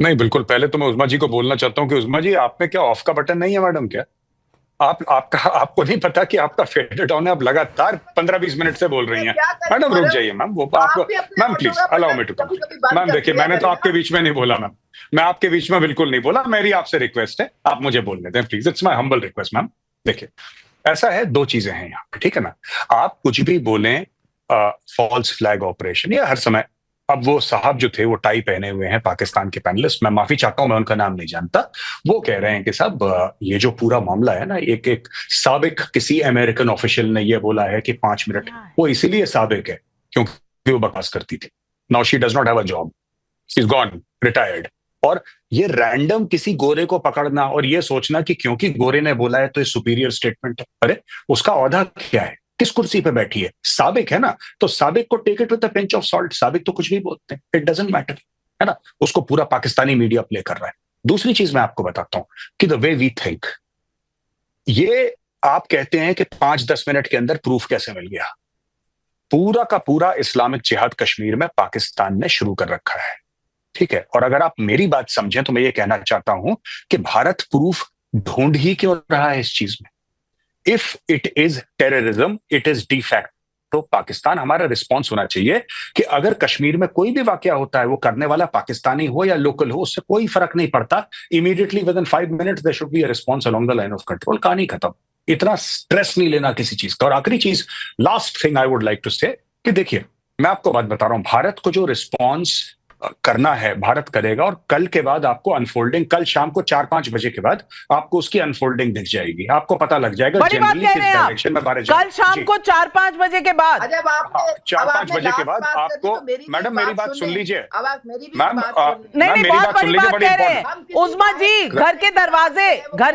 नहीं, बिल्कुल। पहले तो मैं उज़मा जी को बोलना चाहता हूँ कि उज़मा जी, आप में क्या ऑफ का बटन नहीं है मैडम क्या? आपको नहीं पता कि आपका फेडेड ऑन है? आप लगातार 15-20 मिनट से बोल रही हैं। क्या करें मैडम रुक गौरव, जाइए मैम, वो आप आपको। भी अपने मैम ऑटो प्लीज का अलाउ मी बटन टू कभी कंप्लीट। कभी बंद मैम कर देखिए, दिया मैंने तो करें आपके ना। बीच में नहीं बोला मैम। मैं आपके बीच में बिल्कुल नहीं बोला। मेरी आपसे रिक्वेस्ट है, आप मुझे बोलने दें please. It's my humble request ma'am. देखिए, ऐसा है, दो चीजें हैं यहाँ पे, ठीक है ना? आप कुछ भी बोलें, फॉल्स फ्लैग ऑपरेशन, ये हर समय। अब वो साहब जो थे, वो टाई पहने हुए हैं, पाकिस्तान के पैनलिस्ट, मैं माफी चाहता हूं, मैं उनका नाम नहीं जानता। वो कह रहे हैं कि साहब, ये जो पूरा मामला है ना, एक एक साबिक किसी अमेरिकन ऑफिशियल ने ये बोला है कि 5 मिनट, वो इसीलिए साबिक है क्योंकि वो बकवास करती थी। Now she does not have a job, she is gone, retired. और ये रैंडम किसी गोरे को पकड़ना और ये सोचना कि क्योंकि गोरे ने बोला है तो ये सुपीरियर स्टेटमेंट है। अरे, उसका ओहदा क्या है? किस कुर्सी पे बैठी है? साबिक है ना। तो साबिक को take it with a pinch of salt. साबिक तो कुछ भी बोलते हैं, इट डजंट मैटर, है ना। उसको पूरा पाकिस्तानी मीडिया प्ले कर रहा है। दूसरी चीज मैं आपको बताता हूं कि द वे वी थिंक, ये आप कहते हैं कि 5-10 मिनट के अंदर प्रूफ कैसे मिल गया? पूरा का पूरा इस्लामिक जिहाद कश्मीर में पाकिस्तान ने शुरू कर रखा है, ठीक है। और अगर आप मेरी बात समझें तो मैं ये कहना चाहता हूं कि भारत प्रूफ ढूंढ ही क्यों रहा है इस चीज में? If it is terrorism, it is defect. तो पाकिस्तान, हमारा रिस्पॉन्स होना चाहिए कि अगर कश्मीर में कोई भी वाकया होता है, वो करने वाला पाकिस्तानी हो या लोकल हो, उससे कोई फर्क नहीं पड़ता। Immediately within 5 minutes there should be a response along the line of control. कहानी खत्म। इतना स्ट्रेस नहीं लेना किसी चीज का। और आखिरी चीज, last thing I would like to say, कि देखिए, मैं आपको बात बता रहा हूं, भारत को जो रिस्पॉन्स करना है भारत करेगा। और कल के बाद आपको अनफोल्डिंग, कल शाम को 4-5 बजे के बाद आपको उसकी अनफोल्डिंग दिख जाएगी। आपको पता लग जाएगा बड़ी बात जनरली कह किस रहे हैं आप। डायरेक्शन में भारत कल शाम को 4-5 बजे के बाद, अजय, आपने 4-5 बजे के लास्ट बाद बात कर दी, आपको। तो मेरी मैडम मेरी बात सुन लें। लीजिए। अब आप मेरी भी मैम, बात सुन लें। नहीं, मेरी बहुत बात सुन बड़ी लीजिए, बात बड़ी कह रहे इंपॉर्टेंट। हैं उज़मा जी। घर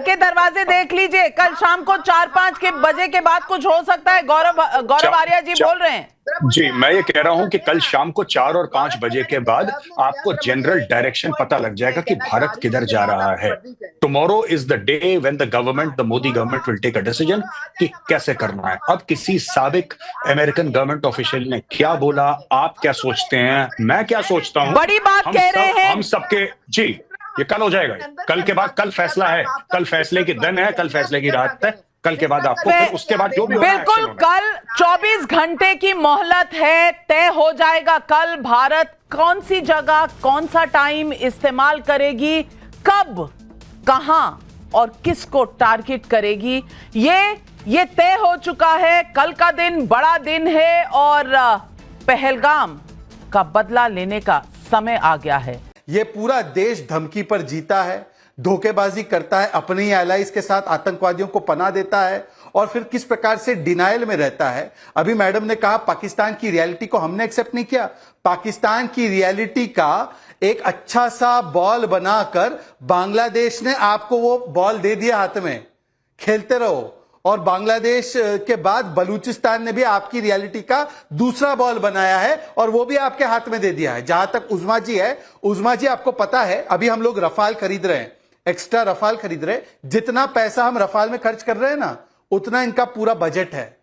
के दरवाजे देख लीजिए। कल शाम को 4-5 के बजे के बाद कुछ हो सकता है। गौरव आर्या जी बोल रहे हैं। जी, मैं ये कह रहा हूं कि कल शाम को 4 और 5 बजे के बाद आपको जनरल डायरेक्शन पता लग जाएगा कि भारत किधर जा रहा है। Tomorrow is the day when the government, the Modi government will take a decision कि कैसे करना है। अब किसी साबिक अमेरिकन गवर्नमेंट ऑफिशियल ने क्या बोला, आप क्या सोचते हैं, मैं क्या सोचता हूं, बड़ी बात कह रहे हैं। हम सबके जी, ये कल हो जाएगा। कल के बाद, कल फैसला है, कल फैसले की दिन है, कल फैसले की रात है। कल के बाद आपको, फिर उसके बाद जो भी होना है, बिल्कुल, एक्शन होना है। कल 24 घंटे की मोहलत है। तय हो जाएगा कल भारत कौन सी जगह, कौन सा टाइम इस्तेमाल करेगी, कब, कहां और किसको टारगेट करेगी। ये तय हो चुका है। कल का दिन बड़ा दिन है और पहलगाम का बदला लेने का समय आ गया है। ये पूरा देश धमकी पर जीता है, धोखेबाजी करता है, अपने ही एलाइज के साथ आतंकवादियों को पनाह देता है और फिर किस प्रकार से डिनायल में रहता है। अभी मैडम ने कहा पाकिस्तान की रियलिटी को हमने एक्सेप्ट नहीं किया। पाकिस्तान की रियलिटी का एक अच्छा सा बॉल बनाकर बांग्लादेश ने आपको वो बॉल दे दिया हाथ में, खेलते रहो। और बांग्लादेश के बाद बलूचिस्तान ने भी आपकी रियलिटी का दूसरा बॉल बनाया है और वो भी आपके हाथ में दे दिया है। जहां तक उज़मा जी है, उज़मा जी आपको पता है अभी हम लोग रफाल खरीद रहे हैं, एक्स्ट्रा रफाल खरीद रहे हैं। जितना पैसा हम रफाल में खर्च कर रहे हैं ना, उतना इनका पूरा बजट है।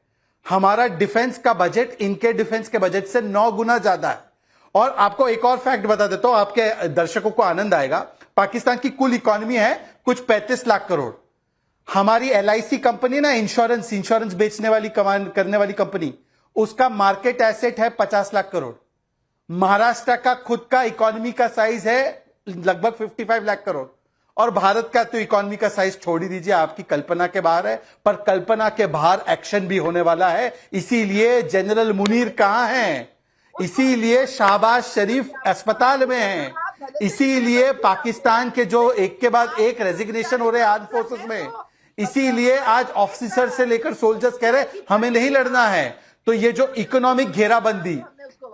हमारा डिफेंस का बजट इनके डिफेंस के बजट से 9 गुना ज्यादा है। और आपको एक और फैक्ट बता देता हूं, आपके दर्शकों को आनंद आएगा। पाकिस्तान की कुल इकोनॉमी है कुछ 35 लाख करोड़। हमारी LIC कंपनी ना, इंश्योरेंस बेचने वाली, करने वाली कंपनी, उसका मार्केट एसेट है 50 लाख करोड़। महाराष्ट्र का खुद का इकोनॉमी का साइज है लगभग 55 लाख करोड़। और भारत का तो इकोनॉमी का साइज छोड़ ही दीजिए, आपकी कल्पना के बाहर है। पर कल्पना के बाहर एक्शन भी होने वाला है। इसीलिए जनरल मुनीर कहां हैं, इसीलिए शहबाज शरीफ अस्पताल में हैं, इसीलिए पाकिस्तान के जो एक के बाद एक रेजिग्नेशन हो रहे हैं आर्म फोर्सेस में, इसीलिए आज ऑफिसर से लेकर सोल्जर्स कह रहे हमें नहीं लड़ना है। तो ये जो इकोनॉमिक घेराबंदी,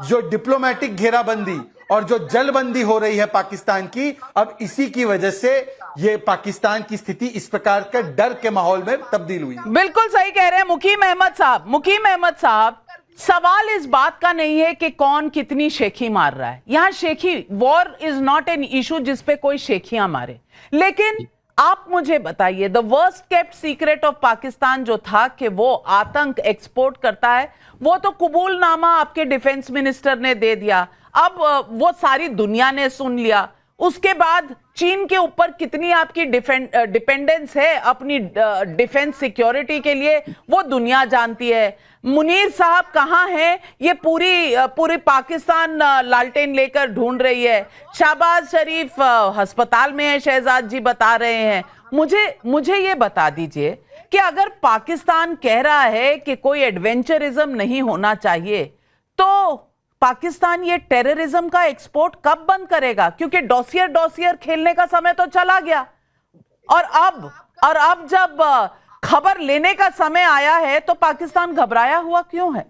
जो डिप्लोमेटिक घेराबंदी और जो जलबंदी हो रही है पाकिस्तान की, अब इसी की वजह से ये पाकिस्तान की स्थिति इस प्रकार के डर के माहौल में तब्दील हुई। बिल्कुल सही कह रहे हैं मुकीम अहमद साहब। सवाल इस बात का नहीं है कि कौन कितनी शेखी मार रहा है। यहां शेखी, war is not an issue जिसपे कोई शेखियां मारे। लेकिन आप मुझे बताइए, the worst kept secret of Pakistan जो था कि वो आतंक एक्सपोर्ट करता है, वो तो कबूलनामा आपके डिफेंस मिनिस्टर ने दे दिया। अब वो सारी दुनिया ने सुन लिया। उसके बाद चीन के ऊपर कितनी आपकी डिपेंडेंस है अपनी डिफेंस सिक्योरिटी के लिए, वो दुनिया जानती है। मुनीर साहब कहाँ हैं, ये पूरी पाकिस्तान लालटेन लेकर ढूंढ रही है। शहबाज शरीफ अस्पताल में है, शहजाद जी बता रहे हैं। मुझे ये बता दीजिए कि अगर पाकिस्तान कह रहा है कि कोई एडवेंचरिज्म नहीं होना चाहिए, तो पाकिस्तान ये टेररिज्म का एक्सपोर्ट कब बंद करेगा? क्योंकि डॉसियर खेलने का समय तो चला गया, और अब जब खबर लेने का समय आया है तो पाकिस्तान घबराया हुआ क्यों है?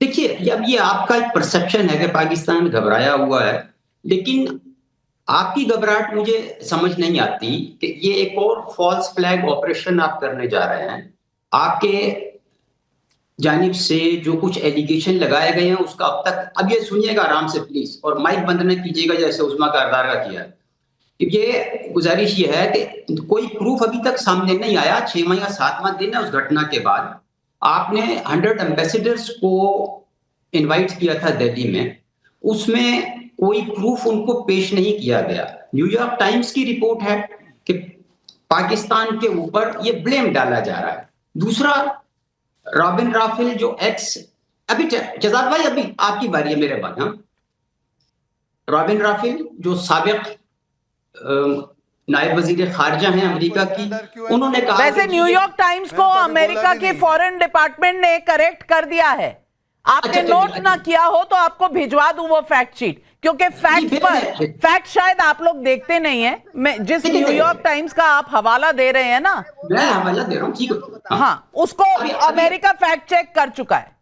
देखिए, अब ये आपका एक परसेप्शन है कि पाकिस्तान घबराया हुआ है, लेकिन आपकी घबराहट मुझे समझ नहीं आती कि ये एक और फॉल्स फ्लैग ऑपरेशन आप करने जा रहे हैं। आपके जानिब से जो कुछ एलिगेशन लगाए गए हैं उसका अब ये सुनिएगा आराम से प्लीज, और माइक बंद न कीजिएगा जैसे उस्मा कारदार का किया। ये गुजारिश ये है कि कोई प्रूफ अभी तक सामने नहीं आया। 6वां या 7वां दिन है उस घटना के बाद। आपने 100 एम्बेसडर्स को इनवाइट किया था दिल्ली में, उसमें कोई प्रूफ उनको पेश नहीं किया गया। न्यूयॉर्क टाइम्स की रिपोर्ट है कि पाकिस्तान के ऊपर ये ब्लेम डाला जा रहा है। दूसरा, रॉबिन राफेल जो अभी शहजाद भाई अभी आपकी बारी है मेरे बाद। हाँ, रॉबिन राफेल जो साबिक नायब वजीर खारजा हैं अमेरिका की, उन्होंने कहा, वैसे न्यूयॉर्क टाइम्स को अमेरिका के फॉरेन डिपार्टमेंट ने करेक्ट कर दिया है। आपने नोट ना किया हो तो आपको भिजवा दूं वो फैक्ट शीट, क्योंकि फैक्ट शायद आप लोग देखते नहीं है। मैं जिस न्यूयॉर्क टाइम्स का आप हवाला दे रहे हैं ना, मैं हवाला दे रहा हूँ, ठीक है, हाँ, उसको अमेरिका फैक्ट चेक कर चुका है।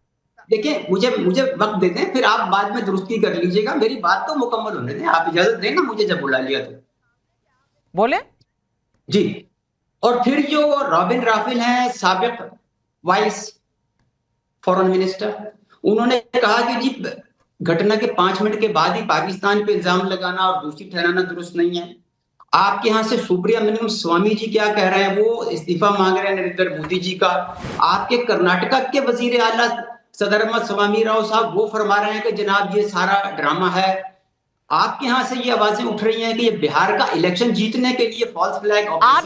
देखिए, मुझे वक्त दे दें, फिर आप बाद में दुरुस्ती कर लीजिएगा। मेरी बात तो मुकम्मल होने दें, आप इजाजत दें ना मुझे, जब बुला लिया तो बोले जी। और फिर जो रॉबिन राफेल हैं साबिक वाइस फॉरेन मिनिस्टर, उन्होंने कहा कि जी घटना के 5 मिनट के बाद ही पाकिस्तान पे इल्जाम लगाना और दोषी ठहराना दुरुस्त नहीं है। आपके यहाँ से सुब्रमण्यम स्वामी जी क्या कह रहे हैं, वो इस्तीफा मांग रहे हैं नरेंद्र मोदी जी का। आपके कर्नाटका के वजीर आला सदरमा स्वामी राव साहब वो फरमा रहे हैं कि जनाब ये सारा ड्रामा है। आपके यहाँ से ये आवाजें उठ रही हैं कि ये बिहार का इलेक्शन जीतने के लिए फॉल्स फ्लैग आप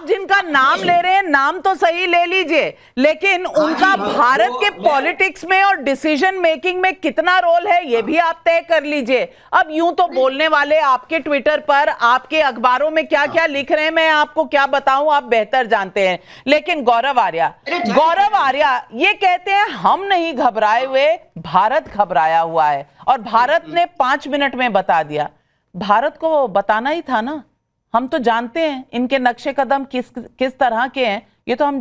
जिनका नाम ले रहे हैं, नाम तो सही ले लीजिए, लेकिन उनका भारत के पॉलिटिक्स में और डिसीजन मेकिंग में कितना रोल है ये भी आप तय कर लीजिए। अब यूं तो बोलने वाले आपके ट्विटर पर, आपके अखबारों में क्या क्या लिख रहे हैं मैं आपको क्या बताऊं, आप बेहतर जानते हैं। लेकिन गौरव आर्या ये कहते हैं हम नहीं घबराए हुए, भारत घबराया हुआ है, और भारत ने 5 मिनट में बता दिया। भारत को बताना ही था ना, हम तो जानते हैं इनके नक्शे कदम किस तरह के हैं, ये तो हम